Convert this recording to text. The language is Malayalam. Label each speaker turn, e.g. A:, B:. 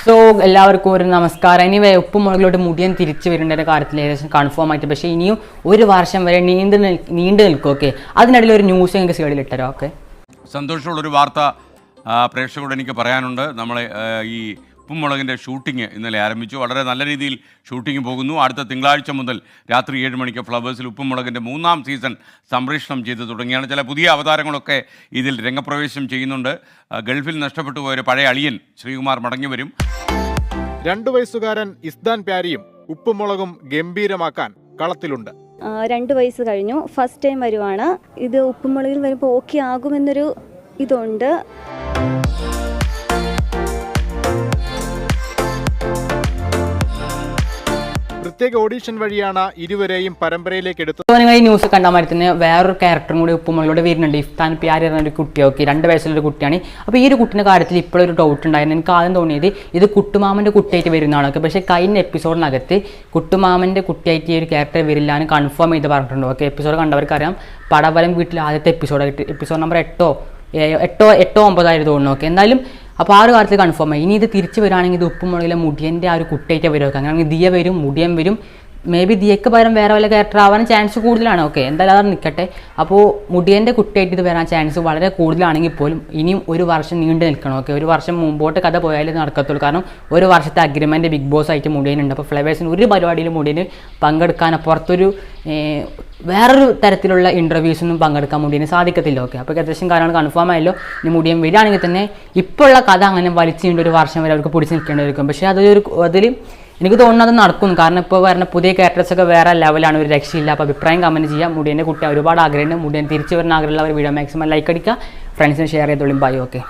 A: സോ എല്ലാവർക്കും ഒരു നമസ്കാരം. ഇനി ഉപ്പും മുളകിലോട്ട് മുടിയൻ തിരിച്ചു വരേണ്ട കാര്യത്തിൽ ഏകദേശം കൺഫേം ആയിട്ട്, പക്ഷേ ഇനിയും ഒരു വർഷം വരെ നീണ്ടു നിൽക്കും. ഓക്കെ, അതിനിടയിൽ ഒരു ന്യൂസ് നിങ്ങൾക്ക് സൈഡിൽ ഇട്ടരോ. ഓക്കെ,
B: സന്തോഷമുള്ളൊരു വാർത്ത പ്രേക്ഷകരോട് എനിക്ക് പറയാനുണ്ട്. നമ്മളെ ഈ ഉപ്പുമുളകിൻ്റെ ഷൂട്ടിംഗ് ഇന്നലെ ആരംഭിച്ചു. വളരെ നല്ല രീതിയിൽ ഷൂട്ടിംഗ് പോകുന്നു. അടുത്ത തിങ്കളാഴ്ച മുതൽ രാത്രി 7 മണിക്ക് ഫ്ലവേഴ്സിൽ ഉപ്പുമുളകിൻ്റെ 3ാം സീസൺ സംപ്രേഷണം ചെയ്ത് തുടങ്ങിയാണ്. ചില പുതിയ അവതാരങ്ങളൊക്കെ ഇതിൽ രംഗപ്രവേശം ചെയ്യുന്നുണ്ട്. ഗൾഫിൽ നഷ്ടപ്പെട്ടു പോയൊരു പഴയ അളിയൻ ശ്രീകുമാർ മടങ്ങി വരും.
C: 2 വയസ്സുകാരൻ ഇസ്താൻ പ്യാരിയും ഉപ്പുമുളകും ഗംഭീരമാക്കാൻ കളത്തിലുണ്ട്.
D: 2 വയസ്സ് കഴിഞ്ഞു, ഫസ്റ്റ് ടൈം വരുവാണ്. ഇത് ഉപ്പുമുളകിൽ വരുമ്പോൾ ഓക്കെ ആകുമെന്നൊരു ഇതുണ്ട്.
C: പ്രത്യേക ഓഡീഷൻ വഴിയാണ് ഇരുവരെയും പരമ്പരയിലേക്ക് എടുത്തത്.
A: നിങ്ങൾ ഈ ന്യൂസ് കണ്ടാൽ മാതിരി തന്നെ വേറൊരു ക്യാരക്ടറും കൂടി ഉപ്പുമുളകിലൂടെ വരുന്നുണ്ട്. ഇഫ്താൻ പ്യാരി എന്നൊരു കുട്ടി. ഓക്കെ, 2 വയസ്സുള്ളൊരു കുട്ടിയാണ്. അപ്പോൾ ഈ ഒരു കുട്ടിൻ്റെ കാര്യത്തിൽ ഇപ്പോഴൊരു ഡൗട്ട് ഉണ്ടായിരുന്നു. എനിക്ക് ആദ്യം തോന്നിയത് ഇത് കുട്ടുമാമൻ്റെ കുട്ടിയായിട്ട് വരുന്നതാണ്. ഓക്കെ, പക്ഷേ കഴിഞ്ഞ എപ്പിസോഡിനകത്ത് കുട്ടുമാമൻ്റെ കുട്ടിയായിട്ട് ഈ ഒരു ക്യാരക്ടർ വരില്ല എന്ന് കൺഫേം ചെയ്ത് പറഞ്ഞിട്ടുണ്ട്. ഓക്കെ, എപ്പിസോഡ് കണ്ടവർക്കറിയാം. പടവലം വീട്ടിൽ ആദ്യത്തെ എപ്പിസോഡ് നമ്പർ 8 9 തോന്നുന്നു. ഓക്കെ, എന്തായാലും അപ്പോൾ ആ ഒരു കാര്യത്തിൽ കൺഫേം ആയി. ഇനി ഇത് തിരിച്ച് വരികയാണെങ്കിൽ ഇത് ഉപ്പുമുളകിലെ മുടിയൻ്റെ ആ ഒരു കുട്ടിയായിട്ട് വരും. ഓക്കെ, അങ്ങനെയാണെങ്കിൽ ദിയ വരും, മുടിയൻ വരും. മേ ബി ദിയക്ക് പകരം വേറെ വല്ല ക്യാരക്ടർ ആവാൻ ചാൻസ് കൂടുതലാണ്. ഓക്കെ, എന്തായാലും അത് നിൽക്കട്ടെ. അപ്പോൾ മുടിയൻ്റെ കുട്ടിയായിട്ട് ഇത് വരാൻ ചാൻസ് വളരെ കൂടുതലാണെങ്കിൽ പോലും ഇനിയും ഒരു വർഷം നീണ്ടു നിൽക്കണം. ഓക്കെ, ഒരു വർഷം മുമ്പോട്ട് കഥ പോയാലും നടക്കത്തുള്ളൂ. കാരണം ഒരു വർഷത്തെ അഗ്രിമെൻറ്റ് ബിഗ് ബോസ് ആയിട്ട് മുടിയനുണ്ട്. അപ്പോൾ ഫ്ലവേഴ്സിന് ഒരു പരിപാടിയിലും മുടിയന് പങ്കെടുക്കാൻ പുറത്തൊരു വേറൊരു തരത്തിലുള്ള ഇൻ്റർവ്യൂസൊന്നും പങ്കെടുക്കാൻ മുടിയന് സാധിക്കത്തില്ല. ഓക്കെ, അപ്പോൾ ഏകദേശം കാര്യങ്ങൾ കൺഫേം ആയല്ലോ. ഇനി മുടിയൻ വരികയാണെങ്കിൽ തന്നെ ഇപ്പോൾ ഉള്ള കഥ അങ്ങനെ വലിച്ചു നീണ്ട ഒരു വർഷം വരെ അവർക്ക് പിടിച്ച് നിൽക്കേണ്ടിയിരിക്കും. പക്ഷേ അതിൽ എനിക്ക് തോന്നുന്നത് നടക്കും. കാരണം ഇപ്പോൾ വരുന്ന പുതിയ ക്യാരക്ടേഴ്സൊക്കെ വേറെ ലെവലാണ്, ഒരു രക്ഷയില്ല. അപ്പോൾ അഭിപ്രായം കമൻറ്റ് ചെയ്യാം. മുടിയൻ്റെ കുട്ടി ഒരുപാട് ആഗ്രഹമുണ്ട്. മുടിയൻ തിരിച്ചു വരുന്ന ആഗ്രഹമുള്ള ഒരു വീഡിയോ മാക്സിമം ലൈക്ക് അടിക്കുക, ഫ്രണ്ട്സിന് ഷെയർ ചെയ്തോളും. ബൈ. ഓക്കെ.